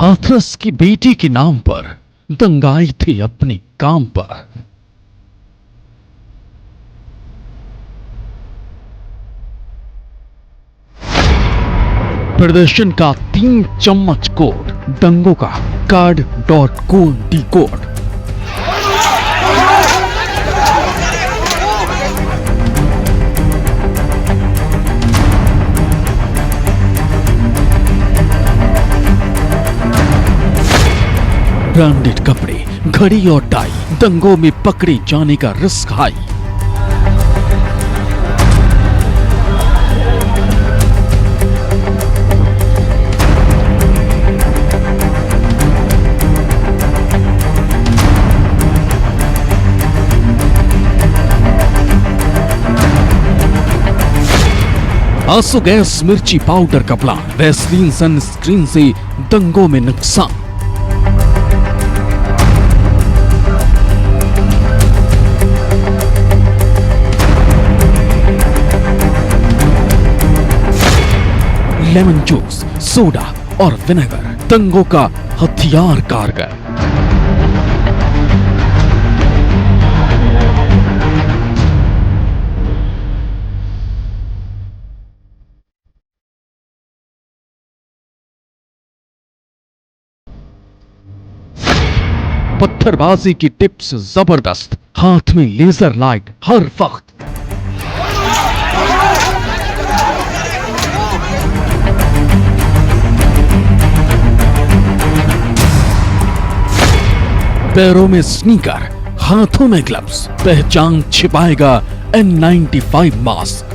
हाथरस की बेटी के नाम पर दंगाई थी अपने काम पर। प्रदर्शन का 3 चम्मच कोड, दंगों का कार्ड.co.डी कोड। ब्रांडेड कपड़े, घड़ी और टाई, दंगों में पकड़े जाने का रिस्क हाई। आंसू गैस, मिर्ची पाउडर का प्लान, वैसलीन सनस्क्रीन से दंगों में नुकसान। लेमन जूस, सोडा और विनेगर, दंगों का हथियार कारगर। पत्थरबाजी की टिप्स जबरदस्त, हाथ में लेजर लाइट हर वक्त। पैरों में स्नीकर, हाथों में ग्लव्स, पहचान छिपाएगा N95 मास्क।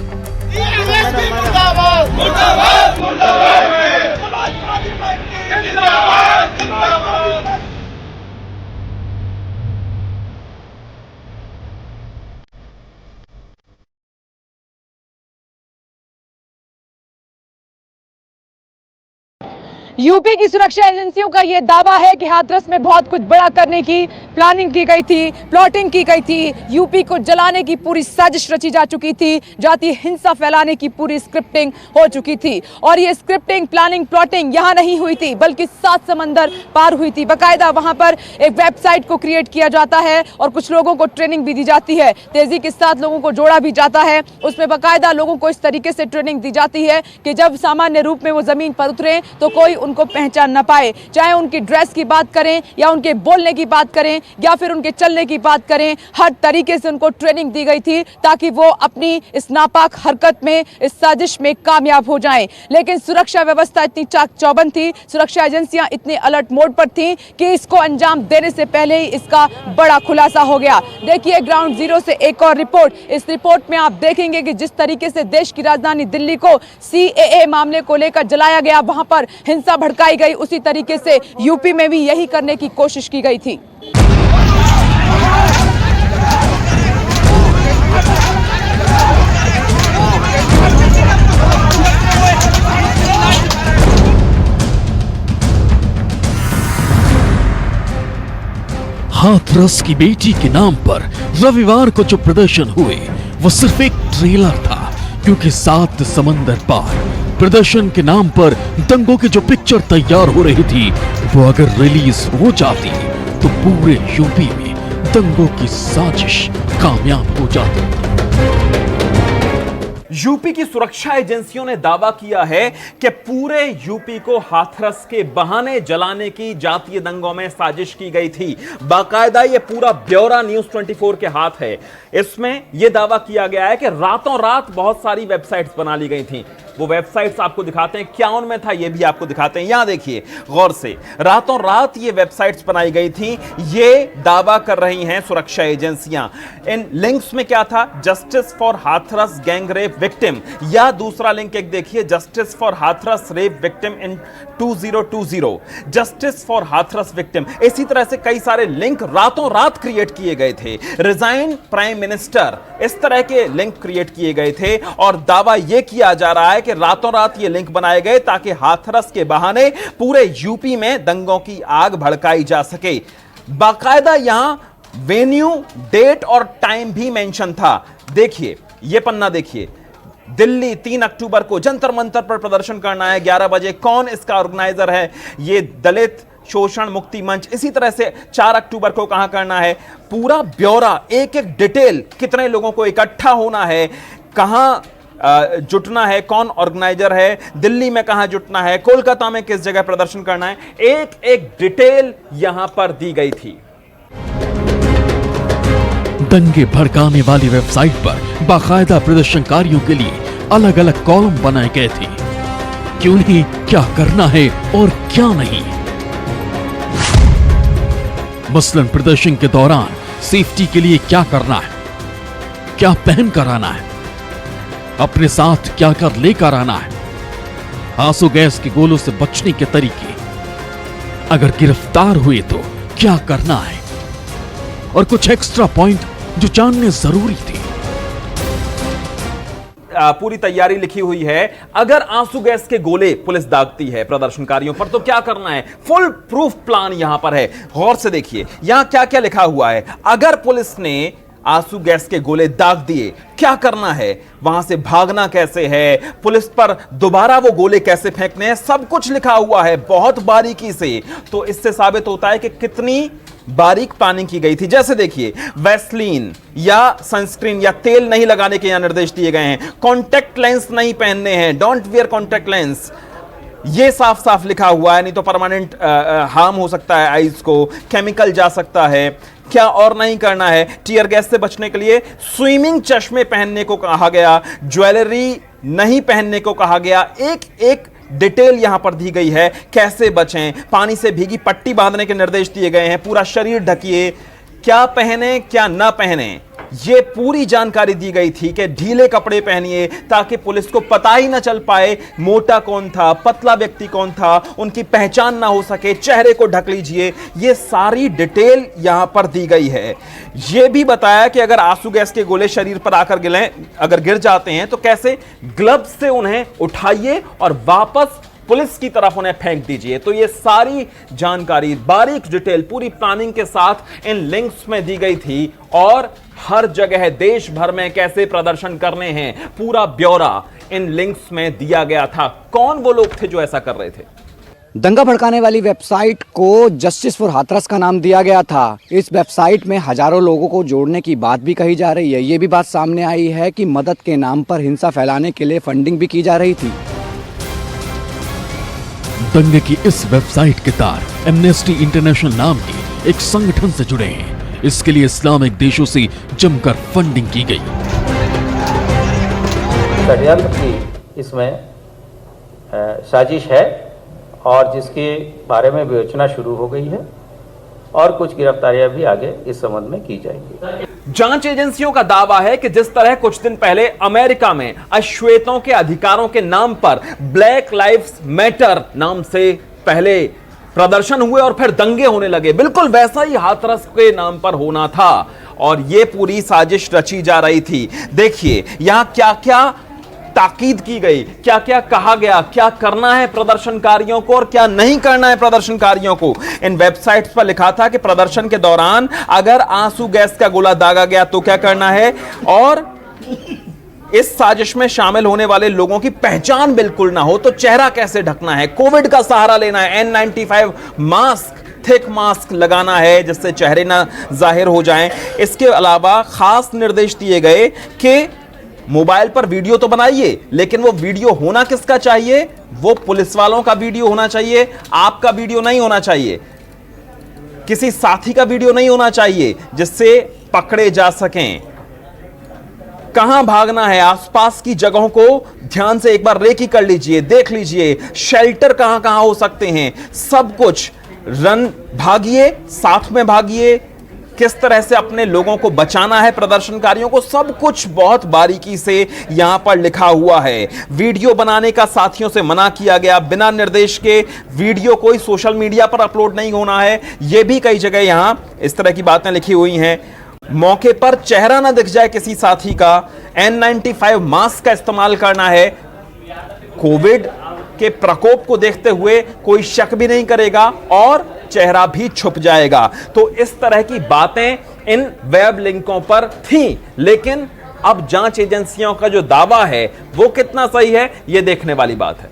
यूपी की सुरक्षा एजेंसियों का यह दावा है कि हाथरस में बहुत कुछ बड़ा करने की प्लानिंग की गई थी, प्लॉटिंग की गई थी, यूपी को जलाने की पूरी साजिश रची जा चुकी थी, जातीय हिंसा फैलाने की पूरी स्क्रिप्टिंग हो चुकी थी। और ये स्क्रिप्टिंग, प्लानिंग, प्लॉटिंग यहाँ नहीं हुई थी बल्कि 7 समंदर पार हुई थी। बाकायदा वहां पर एक वेबसाइट को क्रिएट किया जाता है और कुछ लोगों को ट्रेनिंग भी दी जाती है, तेजी के साथ लोगों को जोड़ा भी जाता है। उसमें बाकायदा लोगों को इस तरीके से ट्रेनिंग दी जाती है कि जब सामान्य रूप में वो जमीन पर उतरे तो कोई उनको पहचान न पाए, चाहे उनकी ड्रेस की बात करें या उनके बोलने की बात करें या फिर उनके चलने की बात करें, हर तरीके से उनको ट्रेनिंग दी गई थी ताकि वो अपनी इस नापाक हरकत में, इस साजिश में कामयाब हो जाएं। लेकिन सुरक्षा व्यवस्था इतनी चाक चौबंद थी, सुरक्षा एजेंसियां इतनी अलर्ट मोड पर थीं कि इसको अंजाम देने से पहले ही इसका बड़ा खुलासा हो गया। देखिए ग्राउंड जीरो से एक और रिपोर्ट। इस रिपोर्ट में आप देखेंगे कि जिस तरीके से देश की राजधानी दिल्ली को CAA मामले को लेकर जलाया गया, वहां पर हिंसा भड़काई गई, उसी तरीके से यूपी में भी यही करने की कोशिश की गई थी। हाथरस की बेटी के नाम पर रविवार को जो प्रदर्शन हुए वो सिर्फ एक ट्रेलर था, क्योंकि 7 समंदर पार प्रदर्शन के नाम पर दंगों की जो पिक्चर तैयार हो रही थी वो अगर रिलीज हो जाती तो पूरे यूपी में दंगों की साजिश कामयाब हो जाती। यूपी की सुरक्षा एजेंसियों ने दावा किया है कि पूरे यूपी को हाथरस के बहाने जलाने की जातीय दंगों में साजिश की गई थी। बाकायदा ये पूरा ब्यौरा न्यूज 24 के हाथ है। इसमें यह दावा किया गया है कि रातों रात बहुत सारी वेबसाइट्स बना ली गई थी। वो वेबसाइट्स आपको दिखाते हैं, क्या उनमें था ये भी आपको दिखाते हैं। यहां देखिए गौर से, रातों रात ये वेबसाइट्स बनाई गई थी, ये दावा कर रही हैं सुरक्षा एजेंसियां। इन लिंक्स में क्या था? Justice for Hathras gang rape victim, या दूसरा लिंक एक देखिए, justice for Hathras rape victim in 2020, justice for Hathras victim. इसी तरह से कई सारे लिंक रातों रात क्रिएट किए गए थे। रिजाइन प्राइम मिनिस्टर, इस तरह के लिंक क्रिएट किए गए थे और दावा यह किया जा रहा है कि रातों रात ये लिंक बनाए गए ताकि हाथरस के बहाने पूरे यूपी में दंगों की आग भड़काई जा सके। बाकायदा यहां वेन्यू, डेट और टाइम भी मेंशन था। देखिए ये पन्ना देखिए, दिल्ली 3 अक्टूबर को जंतर मंतर पर प्रदर्शन करना है 11 बजे। कौन इसका ऑर्गेनाइजर है? ये दलित शोषण मुक्ति मंच। इसी तरह से 4 अक्टूबर को कहां करना है, पूरा ब्यौरा, एक एक डिटेल, कितने लोगों को इकट्ठा होना है, कहां जुटना है, कौन ऑर्गेनाइजर है, दिल्ली में कहां जुटना है, कोलकाता में किस जगह प्रदर्शन करना है, एक एक डिटेल यहां पर दी गई थी। दंगे भड़काने वाली वेबसाइट पर बाकायदा प्रदर्शनकारियों के लिए अलग अलग कॉलम बनाए गए थे कि उन्हें क्या करना है और क्या नहीं। मसलन प्रदर्शन के दौरान सेफ्टी के लिए क्या करना है, क्या पहन कर आना है, अपने साथ क्या कर लेकर आना है, आंसू गैस के गोलों से बचने के तरीके, अगर गिरफ्तार हुए तो क्या करना है, और कुछ एक्स्ट्रा पॉइंट जो जानने जरूरी थे। पूरी तैयारी लिखी हुई है। अगर आंसू गैस के गोले पुलिस दागती है प्रदर्शनकारियों पर तो क्या करना है, फुल प्रूफ प्लान यहां पर है। गौर से देखिए यहां क्या क्या लिखा हुआ है। अगर पुलिस ने आंसू गैस के गोले दाग दिए, क्या करना है, वहां से भागना कैसे है, पुलिस पर दोबारा वो गोले कैसे फेंकने हैं, सब कुछ लिखा हुआ है बहुत बारीकी से। तो इससे साबित होता है कि कितनी बारीक प्लानिंग की गई थी। जैसे देखिए, वैसलीन या सनस्क्रीन या तेल नहीं लगाने के यहां निर्देश दिए गए हैं, कॉन्टैक्ट लेंस नहीं पहनने हैं, डोंट वियर कॉन्टैक्ट लेंस, ये साफ साफ लिखा हुआ है, नहीं तो परमानेंट हार्म हो सकता है आईज को, केमिकल जा सकता है। क्या और नहीं करना है, टीयर गैस से बचने के लिए स्विमिंग चश्मे पहनने को कहा गया, ज्वेलरी नहीं पहनने को कहा गया, एक एक डिटेल यहां पर दी गई है। कैसे बचें, पानी से भीगी पट्टी बांधने के निर्देश दिए गए हैं, पूरा शरीर ढकिए, क्या पहने क्या ना पहने, ये पूरी जानकारी दी गई थी कि ढीले कपड़े पहनिए ताकि पुलिस को पता ही ना चल पाए मोटा कौन था, पतला व्यक्ति कौन था, उनकी पहचान ना हो सके, चेहरे को ढक लीजिए। ये सारी डिटेल यहां पर दी गई है। यह भी बताया कि अगर आंसू गैस के गोले शरीर पर आकर अगर गिर जाते हैं तो कैसे ग्लव्स से उन्हें उठाइए और वापस पुलिस की तरफ उन्हें फेंक दीजिए। तो ये सारी जानकारी बारीक डिटेल पूरी प्लानिंग के साथ इन लिंक्स में दी गई थी और हर जगह देश भर में कैसे प्रदर्शन करने हैं पूरा ब्यौरा इन लिंक्स में दिया गया था। कौन वो लोग थे जो ऐसा कर रहे थे? दंगा भड़काने वाली वेबसाइट को जस्टिस फॉर हाथरस का नाम दिया गया था। इस वेबसाइट में हजारों लोगों को जोड़ने की बात भी कही जा रही है। ये भी बात सामने आई है कि मदद के नाम पर हिंसा फैलाने के लिए फंडिंग भी की जा रही थी। दंगे की इस वेबसाइट के तार एमनेस्टी इंटरनेशनल नाम के एक संगठन से जुड़े हैं। इसके लिए इस्लामिक देशों से जमकर फंडिंग की गई। षड्यंत्र की इसमें साजिश है और जिसके बारे में विवेचना शुरू हो गई है और कुछ गिरफ्तारियां भी आगे इस संबंध में की जाएंगी। जांच एजेंसियों का दावा है कि जिस तरह कुछ दिन पहले अमेरिका में अश्वेतों के अधिकारों के नाम पर ब्लैक लाइव्स मैटर नाम से पहले प्रदर्शन हुए और फिर दंगे होने लगे, बिल्कुल वैसा ही हाथरस के नाम पर होना था और यह पूरी साजिश रची जा रही थी। देखिए यहां क्या क्या ताकीद की गई, क्या क्या कहा गया, क्या करना है प्रदर्शनकारियों को और क्या नहीं करना है प्रदर्शनकारियों को। इन वेबसाइट्स पर लिखा था कि प्रदर्शन के दौरान अगर आंसू गैस का गोला दागा गया तो क्या करना है और इस साजिश में शामिल होने वाले लोगों की पहचान बिल्कुल ना हो तो चेहरा कैसे ढकना है, कोविड का सहारा लेना है, N95 मास्क, थिक मास्क लगाना है जिससे चेहरे ना जाहिर हो जाएं। इसके अलावा खास निर्देश दिए गए कि मोबाइल पर वीडियो तो बनाइए लेकिन वो वीडियो होना किसका चाहिए, वो पुलिस वालों का वीडियो होना चाहिए, आपका वीडियो नहीं होना चाहिए, किसी साथी का वीडियो नहीं होना चाहिए जिससे पकड़े जा सकें। कहां भागना है, आसपास की जगहों को ध्यान से एक बार रेकी कर लीजिए, देख लीजिए शेल्टर कहां कहां हो सकते हैं, सब कुछ रन भागिए, साथ में भागिए, किस तरह से अपने लोगों को बचाना है, प्रदर्शनकारियों को, सब कुछ बहुत बारीकी से यहां पर लिखा हुआ है। वीडियो बनाने का साथियों से मना किया गया, बिना निर्देश के वीडियो कोई सोशल मीडिया पर अपलोड नहीं होना है, यह भी कई जगह यहां इस तरह की बातें लिखी हुई हैं। मौके पर चेहरा ना दिख जाए किसी साथी का, N95 मास्क का इस्तेमाल करना है, कोविड के प्रकोप को देखते हुए कोई शक भी नहीं करेगा और चेहरा भी छुप जाएगा। तो इस तरह की बातें इन वेब लिंकों पर थी, लेकिन अब जांच एजेंसियों का जो दावा है वो कितना सही है, यह देखने वाली बात है।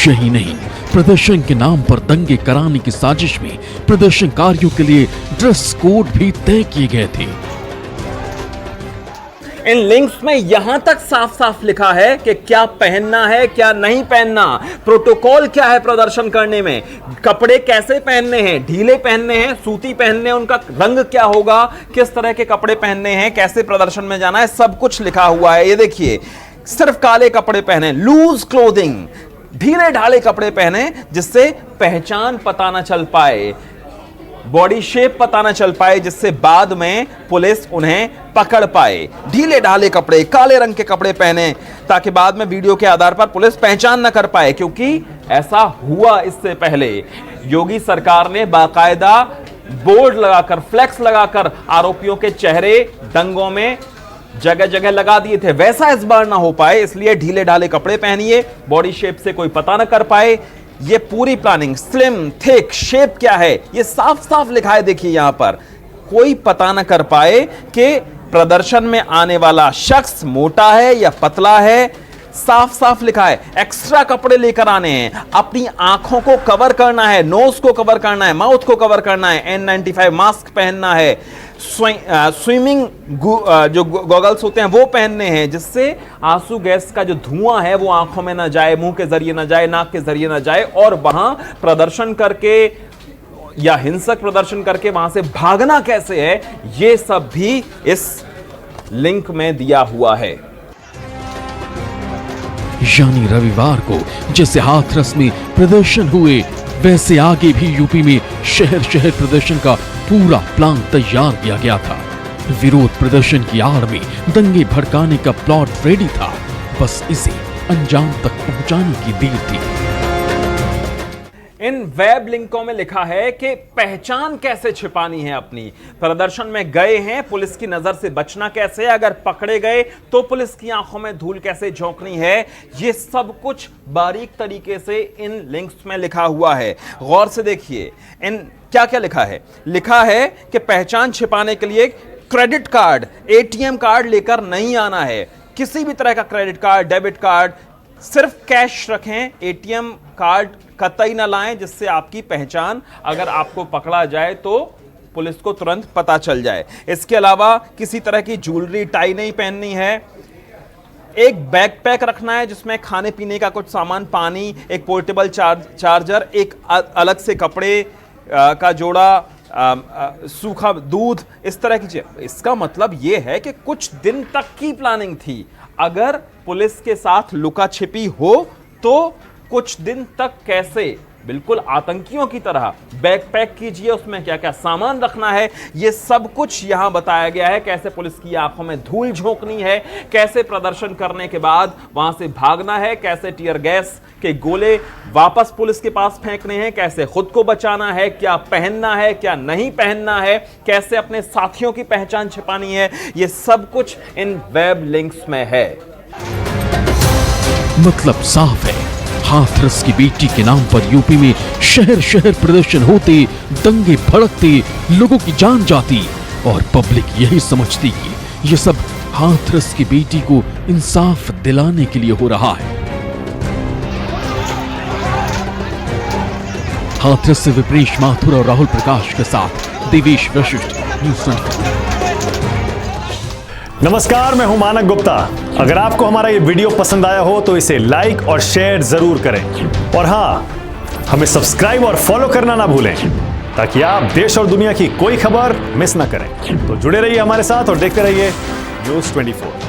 यही नहीं, प्रदर्शन के नाम पर दंगे कराने की साजिश में प्रदर्शनकारियों के लिए ड्रेस कोड भी तय किए गए थे। इन लिंक्स में यहां तक साफ साफ लिखा है कि क्या पहनना है, क्या नहीं पहनना, प्रोटोकॉल क्या है प्रदर्शन करने में, कपड़े कैसे पहनने हैं, ढीले पहनने हैं, सूती पहनने हैं, उनका रंग क्या होगा, किस तरह के कपड़े पहनने हैं, कैसे प्रदर्शन में जाना है, सब कुछ लिखा हुआ है। ये देखिए, सिर्फ काले कपड़े पहने, लूज क्लोथिंग, ढीले ढाले कपड़े पहने जिससे पहचान पता ना चल पाए, बॉडी शेप पता ना चल पाए, जिससे बाद में पुलिस उन्हें पकड़ पाए। ढीले ढाले कपड़े, काले रंग के कपड़े पहने ताकि बाद में वीडियो के आधार पर पुलिस पहचान ना कर पाए, क्योंकि ऐसा हुआ इससे पहले। योगी सरकार ने बाकायदा बोर्ड लगाकर, फ्लेक्स लगाकर आरोपियों के चेहरे दंगों में जगह जगह लगा दिए थे। वैसा इस बार ना हो पाए, इसलिए ढीले ढाले कपड़े पहनिए, बॉडी शेप से कोई पता ना कर पाए। ये पूरी प्लानिंग, स्लिम थिक शेप क्या है, ये साफ साफ लिखा है। देखिए यहां पर कोई पता ना कर पाए कि प्रदर्शन में आने वाला शख्स मोटा है या पतला है, साफ साफ लिखा है। एक्स्ट्रा कपड़े लेकर आने हैं, अपनी आंखों को कवर करना है, नोज को कवर करना है, माउथ को कवर करना है, N95 मास्क पहनना है, स्विमिंग जो गॉगल्स होते हैं वो पहनने हैं, जिससे आंसू गैस का जो धुआं है वो आंखों में ना जाए, मुंह के जरिए ना जाए, नाक के जरिए ना जाए, और वहां प्रदर्शन करके या हिंसक प्रदर्शन करके वहां से भागना कैसे है, ये सब भी इस लिंक में दिया हुआ है। यानी रविवार को जैसे हाथरस में प्रदर्शन हुए, वैसे आगे भी यूपी में शहर शहर प्रदर्शन का पूरा प्लान तैयार किया गया था। विरोध प्रदर्शन की आड़ में दंगे भड़काने का प्लॉट रेडी था, बस इसे अंजाम तक पहुंचाने की देर थी। इन वेब लिंकों में लिखा है कि पहचान कैसे छिपानी है अपनी, प्रदर्शन में गए हैं, पुलिस की नजर से बचना कैसे, अगर पकड़े गए तो पुलिस की आंखों में धूल कैसे झोंकनी है, ये सब कुछ बारीक तरीके से इन लिंक्स में लिखा हुआ है। गौर से देखिए इन क्या क्या लिखा है। लिखा है कि पहचान छिपाने के लिए क्रेडिट कार्ड, एटीएम कार्ड लेकर नहीं आना है, किसी भी तरह का क्रेडिट कार्ड, डेबिट कार्ड, सिर्फ कैश रखें, एटीएम कार्ड कतई ना लाएं, जिससे आपकी पहचान अगर आपको पकड़ा जाए तो पुलिस को तुरंत पता चल जाए। इसके अलावा किसी तरह की ज्वेलरी, टाई नहीं पहननी है। एक बैकपैक रखना है जिसमें खाने पीने का कुछ सामान, पानी, एक पोर्टेबल चार्जर, एक अलग से कपड़े का जोड़ा, सूखा दूध, इस तरह की चीज। इसका मतलब यह है कि कुछ दिन तक की प्लानिंग थी। अगर पुलिस के साथ लुका छिपी हो तो कुछ दिन तक कैसे बिल्कुल आतंकियों की तरह बैकपैक कीजिए, उसमें क्या क्या सामान रखना है, यह सब कुछ यहां बताया गया है। कैसे पुलिस की आंखों में धूल झोंकनी है, कैसे प्रदर्शन करने के बाद वहां से भागना है, कैसे टियर गैस के गोले वापस पुलिस के पास फेंकने हैं, कैसे खुद को बचाना है, क्या पहनना है, क्या नहीं पहनना है, कैसे अपने साथियों की पहचान छिपानी है, यह सब कुछ इन वेब लिंक्स में है। मतलब साफ है, हाथरस की बेटी के नाम पर यूपी में शहर शहर प्रदर्शन होते, दंगे भड़कते, लोगों की जान जाती और पब्लिक यही समझती कि ये सब हाथरस की बेटी को इंसाफ दिलाने के लिए हो रहा है। हाथरस से विप्रेश माथुर और राहुल प्रकाश के साथ देवेश वशिष्ठ, न्यूज़ 24। नमस्कार, मैं हूं मानक गुप्ता। अगर आपको हमारा ये वीडियो पसंद आया हो तो इसे लाइक और शेयर जरूर करें, और हां, हमें सब्सक्राइब और फॉलो करना ना भूलें ताकि आप देश और दुनिया की कोई खबर मिस ना करें। तो जुड़े रहिए हमारे साथ और देखते रहिए न्यूज़ 24।